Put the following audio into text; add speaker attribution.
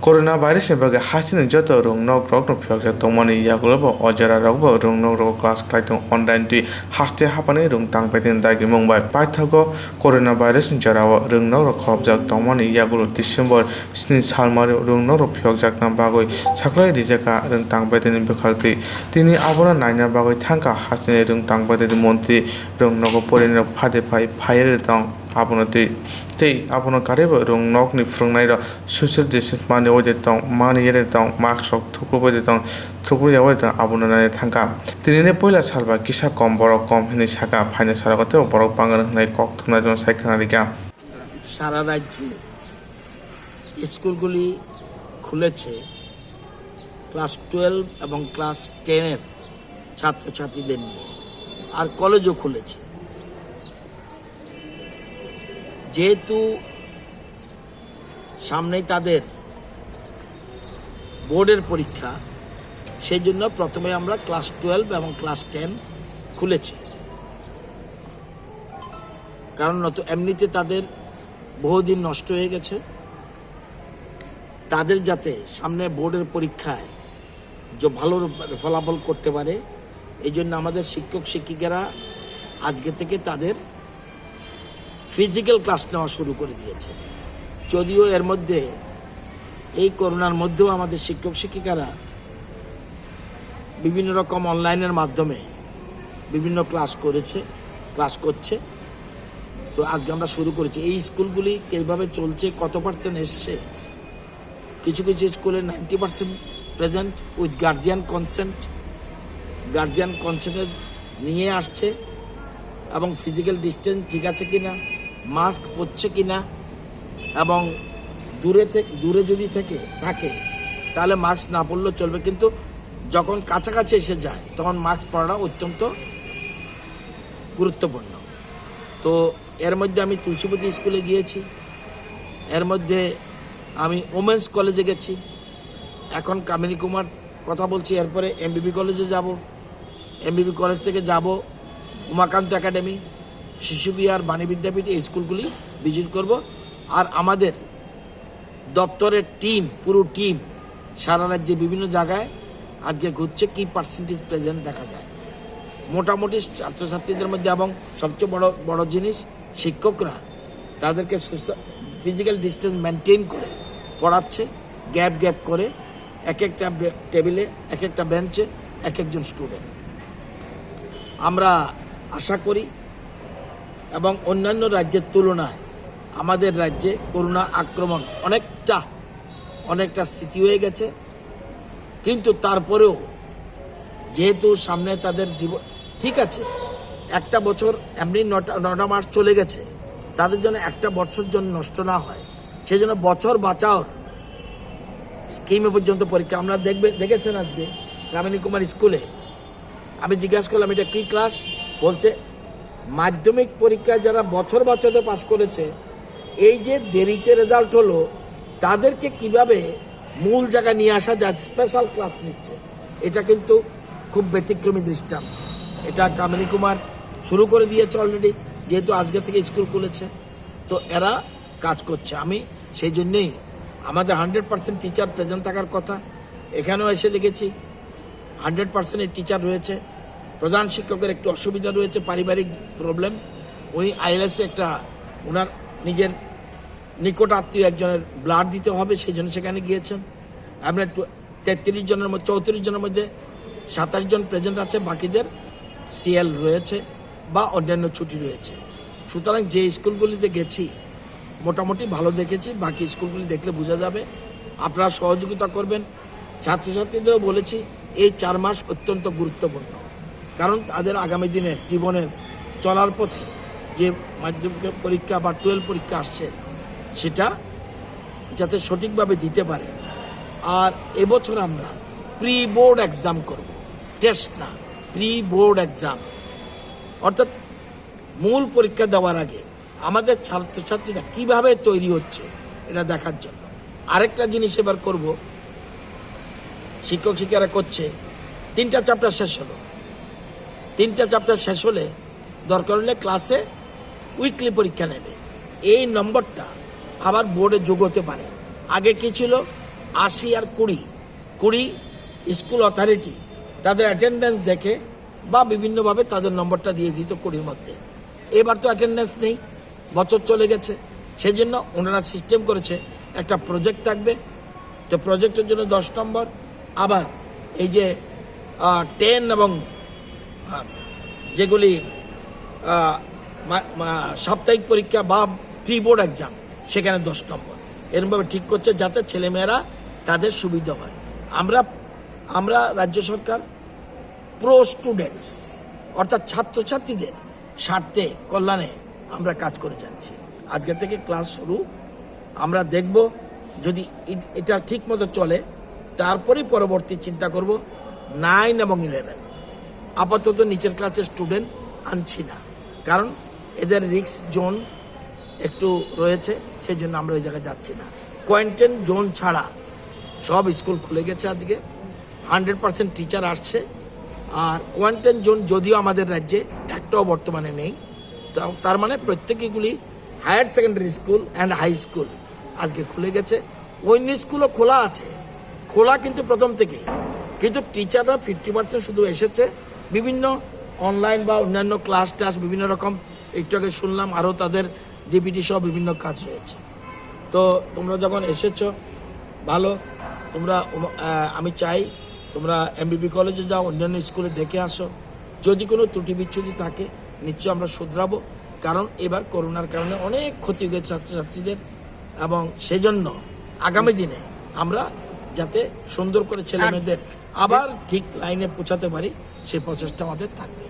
Speaker 1: Corona virus ni bagai hasil jatuh rong nok rok no pihak jatuh mani ya gula ojara rok ba rong nok rok kelas kaitung online tu haste hapane rong tang petin dagi mumbai paithago corona virus ni jarawa rong nok rok khop jatuh mani ya gula December sini salmar rong nok rok pihak jatuh bagoi saklai rijaka rong tang petin bekhalti tini abona naina bagoi thangka hasil rong tang petin monti rong nok porin rok phade phai phaire tang abonati tei abono kareba rong nok ni frungnai ra social distance mani ode tong mani yere tong mask rok thukru bode tong thukru yawe tong abono nai thangka tinine poila salba kisa kom borok kom hini saka phaine saragate borok pangan nai kok thungna jon saikana rika
Speaker 2: সারা রাজ্যে স্কুলগুলি খুলেছে class 12 এবং class 10 এর ছাত্রছাত্রীদের নিয়ে আর কলেজও খুলেছে যেহেতু সামনেই তাদের বোর্ডের পরীক্ষা সেই জন্য প্রথমে আমরা ক্লাস 12 এবং ক্লাস 10 খুলেছি কারণ এমনিতে তাদের বহুদিন নষ্ট হয়ে গেছে তাদের যাতে সামনে বোর্ডের পরীক্ষায় যে ভালো ফলাফল করতে পারে এই জন্য আমাদের শিক্ষক শিক্ষিকারা আজকে থেকে তাদের ফিজিক্যাল ক্লাস নেওয়া শুরু করে দিয়েছে যদিও এর মধ্যে এই করোনার মধ্যেও আমাদের শিক্ষক শিক্ষিকারা বিভিন্ন রকম অনলাইনের মাধ্যমে বিভিন্ন ক্লাস করছে তো আজকে আমরা শুরু করেছি এই স্কুলগুলি কিভাবে চলছে কত পার্সেন্ট এসছে কিছু কিছু স্কুলে 90% প্রেজেন্ট উইথ গার্জিয়ান কনসেন্ট নিয়ে আসছে এবং ফিজিক্যাল ডিস্টেন্স ঠিক আছে কিনা মাস্ক পরছে কিনা এবং দূরে যদি থাকে তাহলে মাস্ক না পরলেও চলবে কিন্তু যখন কাছাকাছি এসে যায় তখন মাস্ক পরাটা অত্যন্ত গুরুত্বপূর্ণ তো এর মধ্যে আমি তুলসীপতি স্কুলে গিয়েছি এর মধ্যে আমি ওমেন্স কলেজে গেছি এখন কামিনী কুমার কথা বলছি এরপরে এমবিবি কলেজে যাব এমবিবি কলেজ থেকে যাব উমাকান্ত একাডেমি শিশু বিহার বাণী বিদ্যাপীঠ এই স্কুলগুলি ভিজিট করব আর আমাদের দপ্তরের পুরো টিম সারা রাজ্যে বিভিন্ন জায়গায় আজকে ঘুরছে কি পার্সেন্টেজ প্রেজেন্ট দেখা যায় মোটামুটি ছাত্রছাত্রীদের মধ্যে এবং সবচেয়ে বড় জিনিস শিক্ষকরা তাদেরকে ফিজিক্যাল ডিস্টেন্স মেনটেন করে পড়াচ্ছে গ্যাপ করে এক একটা টেবিলে এক একটা বেঞ্চে এক একজন স্টুডেন্ট আমরা আশা করি এবং অন্যান্য রাজ্যের তুলনায় আমাদের রাজ্যে করোনা আক্রমণ অনেকটা স্থিতি হয়ে গেছে কিন্তু তারপরেও যেহেতু সামনে তাদের জীবন ঠিক আছে একটা বছর এমনি 9টা মাস চলে গেছে তাদের জন্য একটা বছর জন্য নষ্ট না হয় সেই জন্য বছর বাঁচাওর স্কিমে পর্যন্ত পরীক্ষা আমরা দেখেছেন আজকে কামিনী কুমার স্কুলে আমি জিজ্ঞাসা করলাম এটা কি ক্লাস বলছে মাধ্যমিক পরীক্ষায় যারা বছর পাস করেছে এই যে দেরিতে রেজাল্ট হলো তাদেরকে কিভাবে মূল জায়গায় নিয়ে আসা যায় স্পেশাল ক্লাস নিচ্ছে এটা কিন্তু খুব ব্যতিক্রমী দৃষ্টান্ত এটা কামিনী কুমার শুরু করে দিয়েছে অলরেডি যেহেতু আজকে থেকে স্কুল খুলেছে তো এরা কাজ করছে আমি সেই জন্যেই আমাদের 100% টিচার প্রেজেন্ট থাকার কথা এখানেও এসে দেখেছি 100% টিচার রয়েছে প্রধান শিক্ষকের একটু অসুবিধা রয়েছে পারিবারিক প্রবলেম উনি আইএলএসে একটা ওনার নিজের নিকট আত্মীয় একজনের ব্লাড দিতে হবে সেই জন্য সেখানে গিয়েছেন আমরা 33 জনের মধ্যে 34 জনের মধ্যে 27 জন প্রেজেন্ট আছে বাকিদের সিএল রয়েছে বা অন্যান্য ছুটি রয়েছে সুতরাং যে স্কুলগুলিতে গেছি মোটামুটি ভালো দেখেছি বাকি স্কুলগুলি দেখলে বোঝা যাবে আপনারা সহযোগিতা করবেন ছাত্রছাত্রীদেরও বলেছি এই 4 মাস অত্যন্ত গুরুত্বপূর্ণ কারণ তাদের আগামী দিনের জীবনের চলার পথে যে মাধ্যমিক পরীক্ষা বা 12 পরীক্ষা আসছে সেটা যাতে সঠিকভাবে দিতে পারে আর এবছর আমরা প্রি বোর্ড এক্সাম করব টেস্ট না প্রি বোর্ড এক্সাম অর্থাৎ মূল পরীক্ষা দেওয়ার আগে আমাদের ছাত্রছাত্রীরা কিভাবে তৈরি হচ্ছে এটা দেখার জন্য আরেকটা জিনিস এবার করব শিক্ষক শিক্ষারা করছে 3টা চ্যাপ্টার শেষ হলে দরকার হলে ক্লাসে উইকলি পরীক্ষা নেবে এই নম্বরটা আবার বোর্ডে যোগ হতে পারে আগে কি ছিল 80 আর 20 স্কুল অথরিটি তাদের অ্যাটেন্ডেন্স দেখে বা বিভিন্নভাবে তাদের নম্বরটা দিয়ে দিত 20 মধ্যে। এবার তো অ্যাটেন্ডেন্স নেই, বছর চলে গেছে, সেই জন্য ওনারা সিস্টেম করেছে একটা প্রজেক্ট থাকবে, তো প্রজেক্টের জন্য 10 নম্বর, আবার এই যে 10 এবং যেগুলি সাপ্তাহিক পরীক্ষা বা প্রি বোর্ড এক্সাম সেখানে 10 নম্বর, এরকমভাবে ঠিক করছে যাতে ছেলেমেয়েরা তাদের সুবিধা হয়। আমরা রাজ্য সরকার প্রো স্টুডেন্টস অর্থাৎ ছাত্রছাত্রীদের স্বার্থে কল্যাণে আমরা কাজ করে যাচ্ছি। আজকে থেকে ক্লাস শুরু, আমরা দেখব যদি এটা ঠিক মতো চলে তারপরেই পরবর্তী চিন্তা করব 9 এবং 11। আপাতত নিচের ক্লাসের স্টুডেন্ট আনছি না, কারণ এদের রিস্ক জোন একটু রয়েছে, সেই জন্য আমরা ওই জায়গায় যাচ্ছি না। কোয়ারেন্টাইন জোন ছাড়া সব স্কুল খুলে গেছে, আজকে 100% টিচার আসছে। আর কোয়ারেন্টাইন জোন যদিও আমাদের রাজ্যে একটাও বর্তমানে নেই, তার মানে প্রত্যেকগুলি higher secondary school and high school আজকে খুলে গেছে। অন্য স্কুলও খোলা আছে, খোলা কিন্তু প্রথম থেকেই, কিন্তু টিচাররা 50% শুধু এসেছে, বিভিন্ন অনলাইন বা অন্যান্য ক্লাস টাস বিভিন্ন রকম একটু আগে শুনলাম, আরও তাদের ডিপিটি সহ বিভিন্ন কাজ রয়েছে। তো তোমরা যখন এসেছো ভালো, তোমরা আমি চাই তোমরা এমবিবি কলেজে যাও, অন্যান্য স্কুলে দেখে আসো, যদি কোনো ত্রুটি বিচ্ছুতি থাকে নিশ্চয়ই আমরা শুধরাবো, কারণ এবার করোনার কারণে অনেক ক্ষতি হয়েছে ছাত্রছাত্রীদের, এবং সেজন্য আগামী দিনে আমরা যাতে সুন্দর করে ছেলে মেয়েদের আবার ঠিক লাইনে পৌঁছাতে পারি সেই প্রচেষ্টা আমাদের থাকবে।